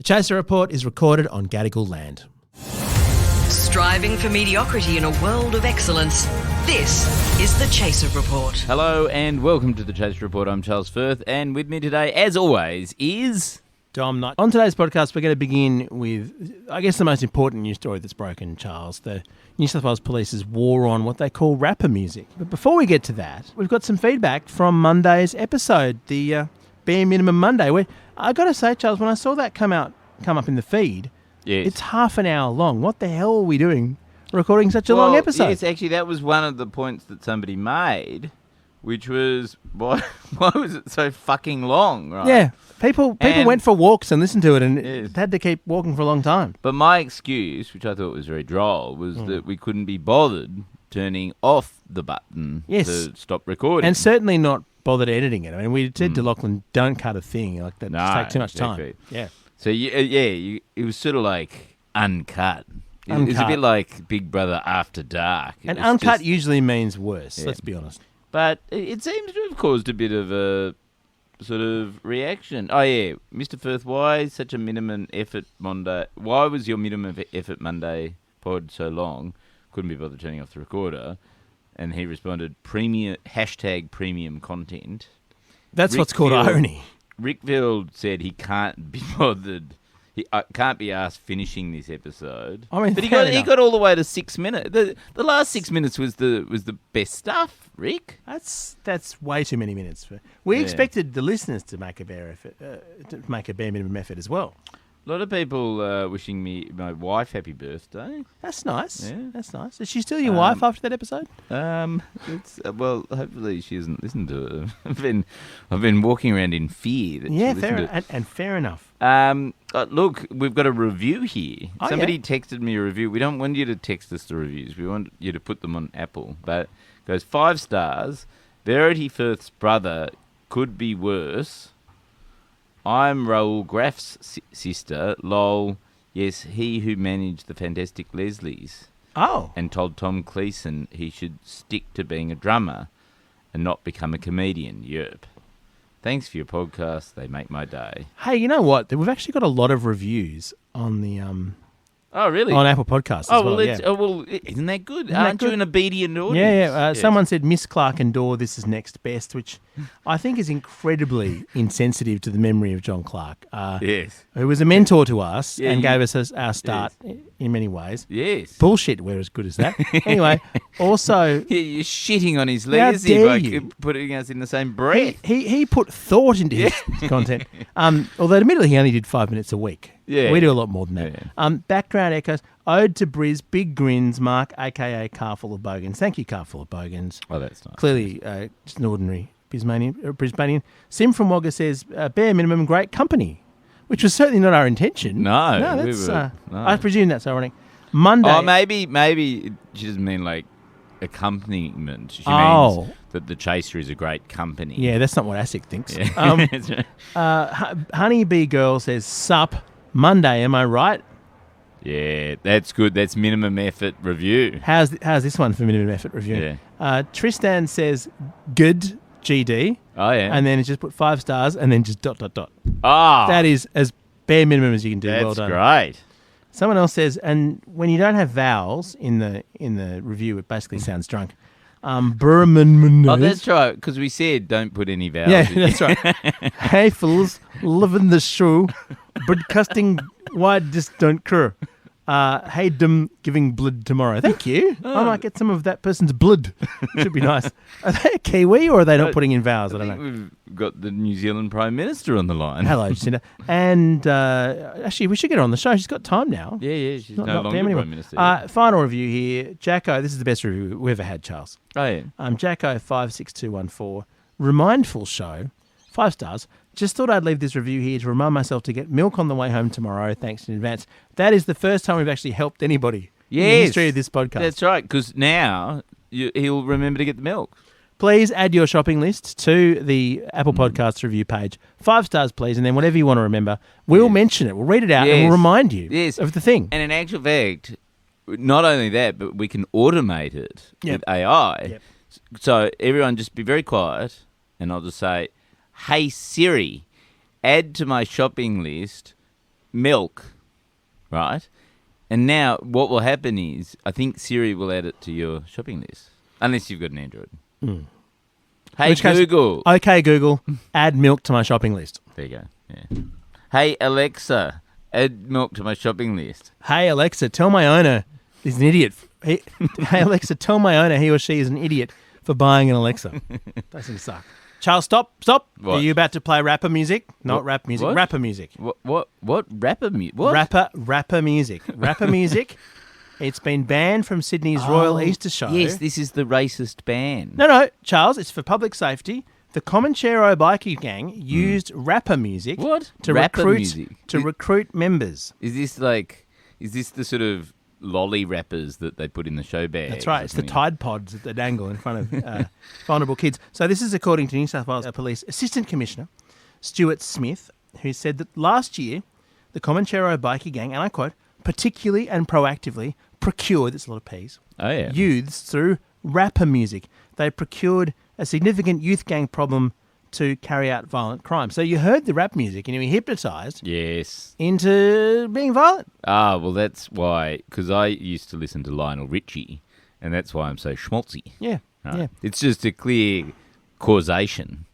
The Chaser Report is recorded on Gadigal land. Striving for mediocrity in a world of excellence. This is the Chaser Report. Hello and welcome to the Chaser Report. I'm Charles Firth, and with me today, as always, is Dom Knight. On today's podcast, we're going to begin with, I guess, the most important news story that's broken, Charles. The New South Wales Police's war on what they call rapper music. But before we get to that, we've got some feedback from Monday's episode, the Bare Minimum Monday, where I got to say, Charles, when I saw that come up in the feed, yes. It's half an hour long. What the hell are we doing recording such a long episode? Yes, actually, that was one of the points that somebody made, which was, why was it so fucking long, right? Yeah. People went for walks and listened to it and Yes. had to keep walking for a long time. But my excuse, which I thought was very droll, was that we couldn't be bothered turning off the button to stop recording. And certainly not bothered editing it. I mean, we said to Lachlan, don't cut a thing. Like that just take too much exactly. time. Yeah. So, it was sort of like uncut. It was a Uncut. bit like Big Brother After Dark. It And was uncut just- usually means worse, Yeah. let's be honest. But it seems to have caused a bit of a sort of reaction. Oh, yeah. Mr. Firth, why such a minimum effort Monday? Why was your minimum effort Monday pod so long? Couldn't be bothered turning off the recorder. And he responded, premium content. That's Rick what's called Field- irony. Rickfield said he can't be bothered. He can't be asked finishing this episode. I mean, but he fair got enough. all the way to 6 minutes. The last 6 minutes was the best stuff, Rick. That's way too many minutes. We expected the listeners to make a bare effort, to make a bare minimum effort as well. A lot of people wishing me, my wife, happy birthday. That's nice. Yeah. That's nice. Is she still your wife after that episode? It's well, hopefully she hasn't listened to it. I've been walking around in fear that Yeah, she fair listened to it. and fair enough. Look, we've got a review here. Oh, Somebody yeah. texted me a review. We don't want you to text us the reviews. We want you to put them on Apple. But it goes 5 stars. Verity Firth's brother could be worse. I'm Raoul Graff's sister. Lol. Yes, he who managed the Fantastic Leslies Oh. and told Tom Cleeson he should stick to being a drummer and not become a comedian. Yerp. Thanks for your podcast. They make my day. Hey, you know what? We've actually got a lot of reviews on the Oh, really? on Apple Podcasts as well. Yeah. Isn't that good? Isn't that Aren't you good? an obedient audience? Yeah. Yes. Someone said Miss Clark and Dore, this is next best, which I think is incredibly insensitive to the memory of John Clark, Yes. who was a mentor to us Yeah, and you- gave us our start in many ways. Yes. Bullshit, we're as good as that. Anyway, also, Yeah, you're shitting on his How legacy dare by you. putting us in the same breath. he put thought into his content. Although admittedly he only did 5 minutes a week. Yeah. We do a lot more than that. Yeah. Background echoes. Ode to Briz, big grins, Mark, a.k.a. Carful of Bogans. Thank you, Carful of Bogans. Oh, that's nice. Clearly just an ordinary Brisbanean. Sim from Wagga says, bare minimum, great company, which was certainly not our intention. No, No, we that's, were- no. I presume that's ironic. Monday. Oh, maybe she doesn't mean like accompaniment. She Oh. means that the Chaser is a great company. Yeah, that's not what ASIC thinks. Yeah. That's right. Honeybee Girl says, sup, Monday, am I right? Yeah, that's good. That's minimum effort review. How's this one for minimum effort review? Tristan says, good, GD. Oh, yeah. And then it's just put 5 stars and then just ... Ah, That is as bare minimum as you can do. that's Well done. great. Someone else says, and when you don't have vowels in the review, it basically sounds drunk. Burman. Oh, that's right, because we said don't put any vowels. Yeah, in. that's right. Hey, fools, living the show, broadcasting why just don't cur. Hey, them giving blood tomorrow. Thank you. I might get some of that person's blood. Should be nice. Are they a Kiwi or are they not putting in vowels? I don't think know. we've got the New Zealand Prime Minister on the line. Hello, Jacinda. And actually, we should get her on the show. She's got time now. Yeah, she's no Not longer damn anymore. Prime Minister. Final review here. Jacko, this is the best review we've ever had, Charles. Oh, yeah. Jacko56214. Remindful show. 5 stars. Just thought I'd leave this review here to remind myself to get milk on the way home tomorrow. Thanks in advance. That is the first time we've actually helped anybody in the Yes. history of this podcast. That's right, because now he'll remember to get the milk. Please add your shopping list to the Apple Podcasts review page. 5 stars, please, and then whatever you want to remember, we'll mention it. We'll read it out and we'll remind you of the thing. And in actual fact, not only that, but we can automate it with AI. Yep. So everyone just be very quiet, and I'll just say, hey, Siri, add to my shopping list milk, right? And now what will happen is I think Siri will add it to your shopping list, unless you've got an Android. Hey, Which case- Google. Okay, Google, add milk to my shopping list. There you go. Yeah. Hey, Alexa, add milk to my shopping list. Hey, Alexa, tell my owner he's an idiot. Hey, Alexa, tell my owner he or she is an idiot for buying an Alexa. Those things suck. Charles, stop. What? Are you about to play rapper music? Not What? rap music, What? rapper music. What rapper music? What? Rapper music. Rapper music. It's been banned from Sydney's Royal Easter Show. Yes, this is the racist ban. No, Charles, it's for public safety. The Comanchero bikie gang used rapper music What? to Rapper recruit music? recruit members. Is this the sort of lolly wrappers that they put in the show bags? That's right. or It's the something? Tide Pods that they dangle in front of vulnerable kids. So this is according to New South Wales Police Assistant Commissioner Stuart Smith, who said that last year the Comanchero bikie gang, and I quote, particularly and proactively procured, there's a lot of P's, Oh, yeah. youths through rapper music. They procured a significant youth gang problem to carry out violent crime. So you heard the rap music and you were hypnotised Yes. into being violent. Ah, well, that's why, because I used to listen to Lionel Richie, and that's why I'm so schmaltzy. Yeah, Right? yeah. It's just a clear causation.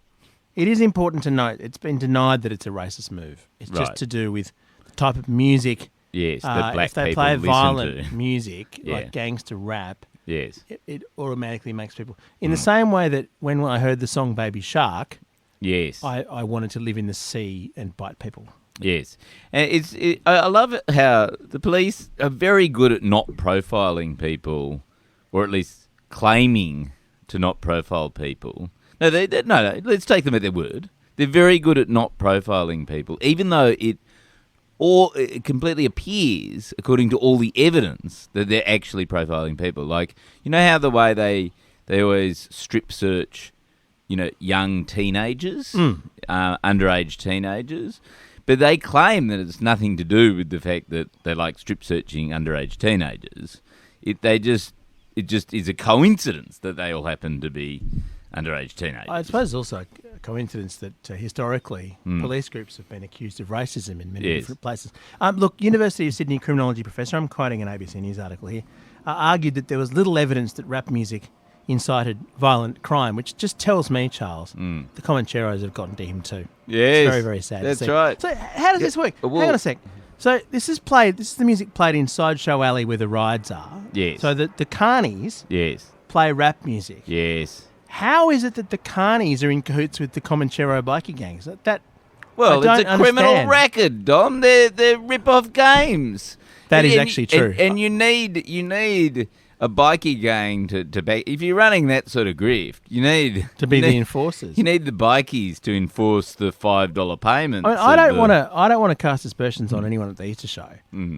It is important to note it's been denied that it's a racist move. It's just Right. to do with the type of music. Yes, that black if they people play listen violent to. music, Yeah. like gangster rap, Yes, it automatically makes people... In the same way that when I heard the song Baby Shark, yes. I wanted to live in the sea and bite people. Yes, and I love it how the police are very good at not profiling people, or at least claiming to not profile people. No, no. Let's take them at their word. They're very good at not profiling people, even though it completely appears, according to all the evidence, that they're actually profiling people. Like, you know how the way they always strip search, young teenagers, underage teenagers. But they claim that it's nothing to do with the fact that they like strip searching underage teenagers. It just is a coincidence that they all happen to be underage teenagers. I suppose it's also a coincidence that historically police groups have been accused of racism in many Yes. different places. Look, University of Sydney criminology professor, I'm quoting an ABC News article here, argued that there was little evidence that rap music incited violent crime, which just tells me, Charles, the Comancheros have gotten to him too. Yes, It's very, very sad. that's to see. right. So how does this work? well- Hang on a sec. So this is the music played in Sideshow Alley where the rides are. Yes. So the carnies Yes, play rap music. yes. How is it that the carnies are in cahoots with the Comanchero bikie gangs? Well, I it's don't a criminal understand. racket, Dom. They're rip-off games. That is And- actually true. And you need a bikie gang to back. If you're running that sort of grift, you need To be you the need- enforcers. You need the bikies to enforce the $5 payments. I mean, I don't want to cast aspersions on anyone at the Easter show,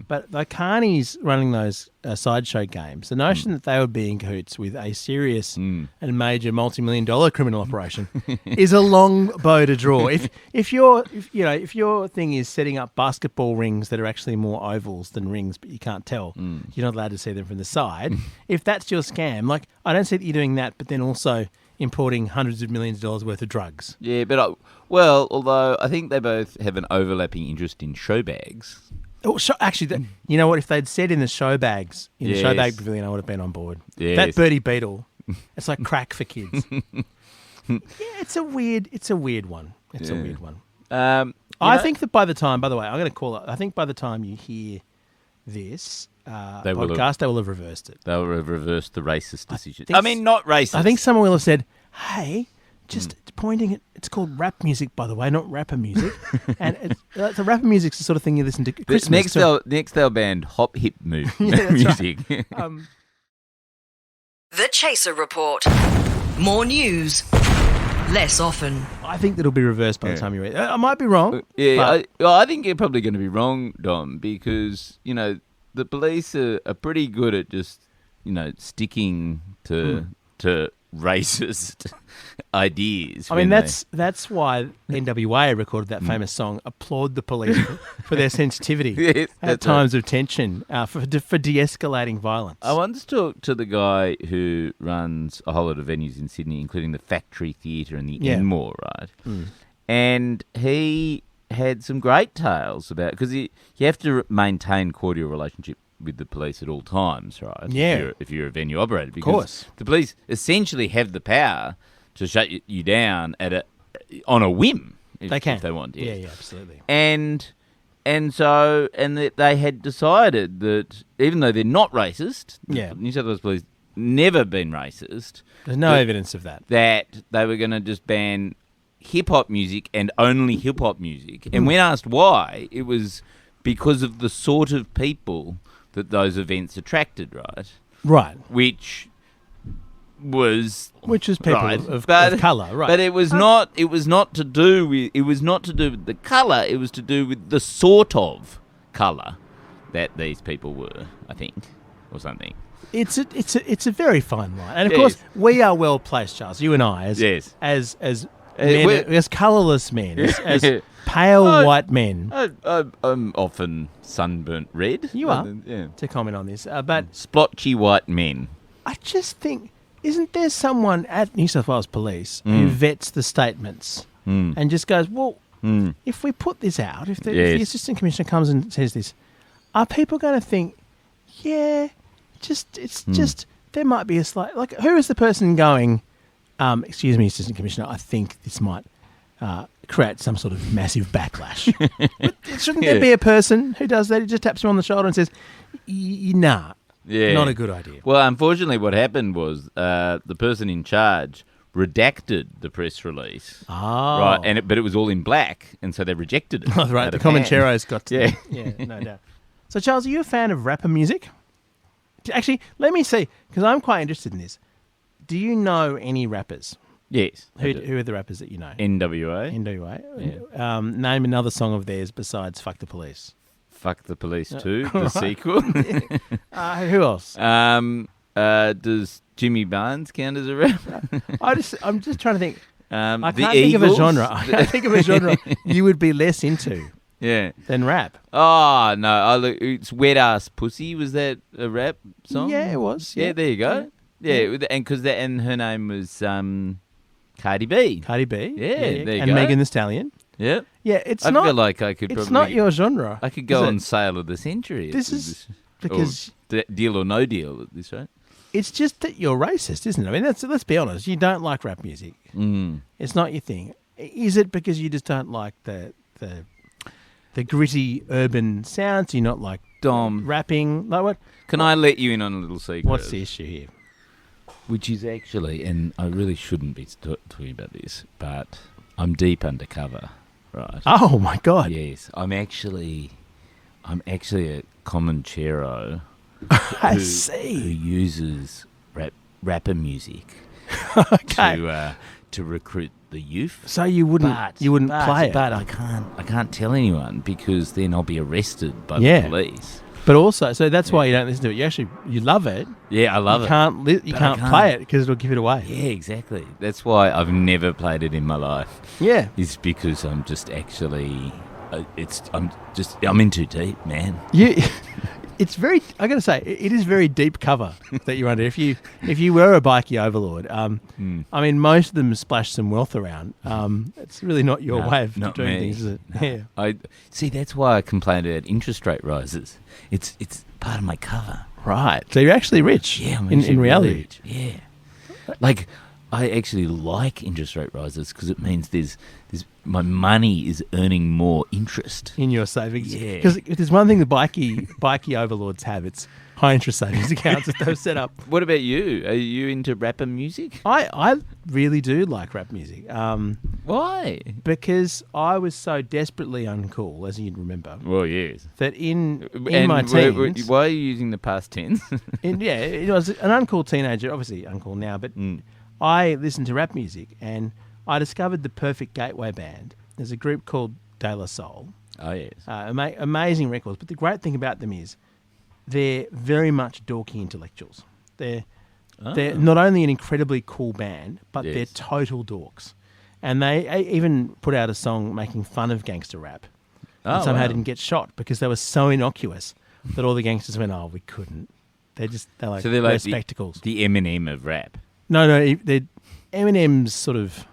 but the carnies running those sideshow games, the notion that they would be in cahoots with a serious and major multi-million-dollar criminal operation is a long bow to draw. If your thing is setting up basketball rings that are actually more ovals than rings, but you can't tell, you're not allowed to see them from the side. If that's your scam, like I don't see that you're doing that, but then also importing hundreds of millions of dollars worth of drugs. Yeah, but although I think they both have an overlapping interest in show bags. Oh, actually, you know what? If they'd said in the show bags, in the show Yes. bag pavilion, I would have been on board. Yes. That Birdie Beetle, it's like crack for kids. Yeah, it's a weird one. It's a weird one. I think that by the time, by the way, I'm going to call it. I think by the time you hear this They will podcast, they will have reversed it. They'll reverse the racist decision. think I mean, not racist. I think someone will have said, "Hey, just pointing at it's called rap music, by the way, not rapper music." And the rapper music's the sort of thing you listen to at Christmas. Next they'll ban hop hip Yeah, that's music. The Chaser Report. More news, less often. I think that'll be reversed by the time you read it. I might be wrong. Yeah, but I think you're probably going to be wrong, Dom, because the police are pretty good at just sticking to racist ideas. I mean, when that's why NWA recorded that famous song, "Applaud the Police" for their sensitivity Yes, at that's times of tension for de-escalating violence. I once talked to the guy who runs a whole lot of venues in Sydney, including the Factory Theatre and the Yeah. Enmore, right? And he had some great tales about, because you have to maintain cordial relationship with the police at all times, right? Yeah. If you're a venue operator, because course. the police essentially have the power to shut you down on a whim. If They can. if they want. Yes. Yeah, absolutely. And that they had decided that even though they're not racist, Yeah. New South Wales Police never been racist, There's no evidence of that. that they were going to just ban hip-hop music and only hip-hop music. And when asked why, it was because of the sort of people that those events attracted, right? Right. Which is people right, of but- colour, right. But it was not to do with the colour, it was to do with the sort of colour that these people were, I think, or something. It's a very fine line. And of Yes. course, we are well placed, Charles, you and I, Yes. as we're- men, as colourless men, as pale white men, I'm often sunburnt red. You are. Yeah. to comment on this. But Splotchy white men. I just think, isn't there someone at New South Wales Police who vets the statements and just goes, well, if we put this out, if the Yes. Assistant Commissioner comes and says this, are people going to think, yeah, just there might be a slight, like, who is the person going, excuse me, Assistant Commissioner, I think this might create some sort of massive backlash. But shouldn't there Yeah. be a person who does that? He just taps him on the shoulder and says, nah, Yeah. not a good idea. Well, unfortunately, what happened was the person in charge redacted the press release. Oh. Right, but it was all in black, and so they rejected it. Oh, right, out the of hand. Comancheros got to Yeah. yeah, no doubt. So, Charles, are you a fan of rapper music? Actually, let me see, because I'm quite interested in this. Do you know any rappers? Yes. Who are the rappers that you know? NWA. NWA. Name another song of theirs besides "Fuck the Police." Fuck the Police 2, the sequel. Who else? Does Jimmy Barnes count as a rapper? I'm just trying to think. I The can't think of a Eagles? genre. I can't think of a genre you would be less into Yeah. than rap. Oh, no. It's Wet Ass Pussy. Was that a rap song? Yeah, it was. Yeah, there you go. Yeah, and her name was Cardi B. Cardi B. Yeah, there you and go. Megan Thee Stallion. Yeah. Yeah, it's I not. feel like I could It's probably... not your genre. I could go is on it? Sale of the Century. This is because Deal or No Deal at this rate. it's just that you're racist, isn't it? I mean, let's be honest. You don't like rap music. Mm. It's not your thing. Is it because you just don't like the gritty urban sounds? You're not like Dom, rapping? Like what? can I let you in on a little secret? What's the issue here? Which is actually, and I really shouldn't be talking about this, but I'm deep undercover, right? Oh my God! Yes, I'm actually a Comanchero I who see. uses rapper music Okay. to recruit the youth. So you wouldn't play it, But I can't tell anyone because then I'll be arrested by Yeah. the police. but also, so that's why you don't listen to it. You love it. Yeah, I love you it. Can't you But I can't can't. play it because it'll give it away. Yeah, exactly. That's why I've never played it in my life. Yeah. It's because I'm just actually, I'm in too deep, man. It's very. I got to say, it is very deep cover that you're under. If you were a bikie overlord, I mean, most of them splash some wealth around. It's really not your No, way of not doing me. things, is it? No. Yeah. I see. That's why I complained about interest rate rises. It's part of my cover. Right. So you're actually rich. Yeah, I'm in actually reality. really rich. Yeah, like I actually like interest rate rises because it means there's my money is earning more interest. In your savings. Yeah. Because there's one thing the bikie overlords have. It's high interest savings accounts that they've set up. What about you? Are you into rapper music? I really do like rap music. Why? Because I was so desperately uncool, as you'd remember, Well, yes. that in And my teens, why are you using the past tense? it was an uncool teenager, obviously uncool now, but I listened to rap music and I discovered the perfect gateway band. There's a group called De La Soul. Oh, yes. Amazing records, but the great thing about them is they're very much dorky intellectuals. They're not only an incredibly cool band, but they're Yes. total dorks. And they even put out a song making fun of gangster rap. And Oh, somehow wow. didn't get shot because they were so innocuous that all the gangsters went, "Oh, we couldn't." They're like, So they're wear like spectacles. the Eminem of rap. No, they're Eminem's sort of.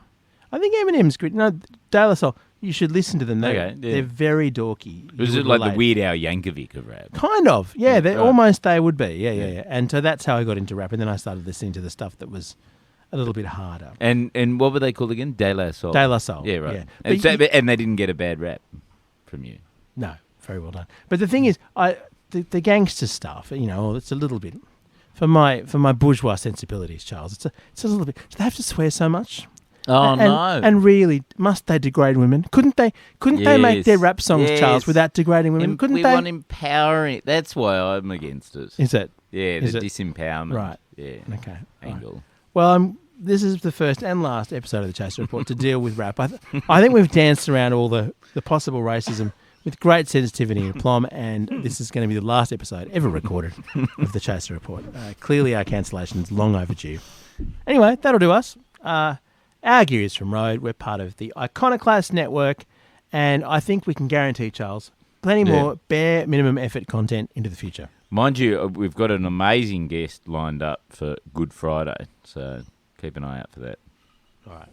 I think Eminem's good. No, De La Soul. You should listen to them. They're very dorky. Was You it would like the relate. Weird Al Yankovic of rap? Kind of, yeah. Right. Almost they would be, yeah. And so that's how I got into rap, and then I started listening to the stuff that was a little bit harder. And what were they called again? De La Soul. De La Soul. Yeah, right. Yeah. And, But and they didn't get a bad rap from you. No, very well done. But the thing is, the gangster stuff, it's a little bit for my bourgeois sensibilities, Charles. It's a little bit. Do they have to swear so much? Oh and, no! And really, must they degrade women? Couldn't they make their rap songs, Charles, without degrading women? Couldn't we they? want empowering. That's why I'm against it. Is it? Yeah, Is the it? disempowerment. Right. Yeah. Okay. Angle. Right. Well, this is the first and last episode of the Chaser Report to deal with rap. I think we've danced around all the possible racism with great sensitivity and aplomb, and this is going to be the last episode ever recorded of the Chaser Report. Clearly, our cancellation is long overdue. Anyway, that'll do us. Our gear is from Rode. We're part of the Iconoclast Network, and I think we can guarantee, Charles, plenty more bare minimum effort content into the future. Mind you, we've got an amazing guest lined up for Good Friday, so keep an eye out for that. All right.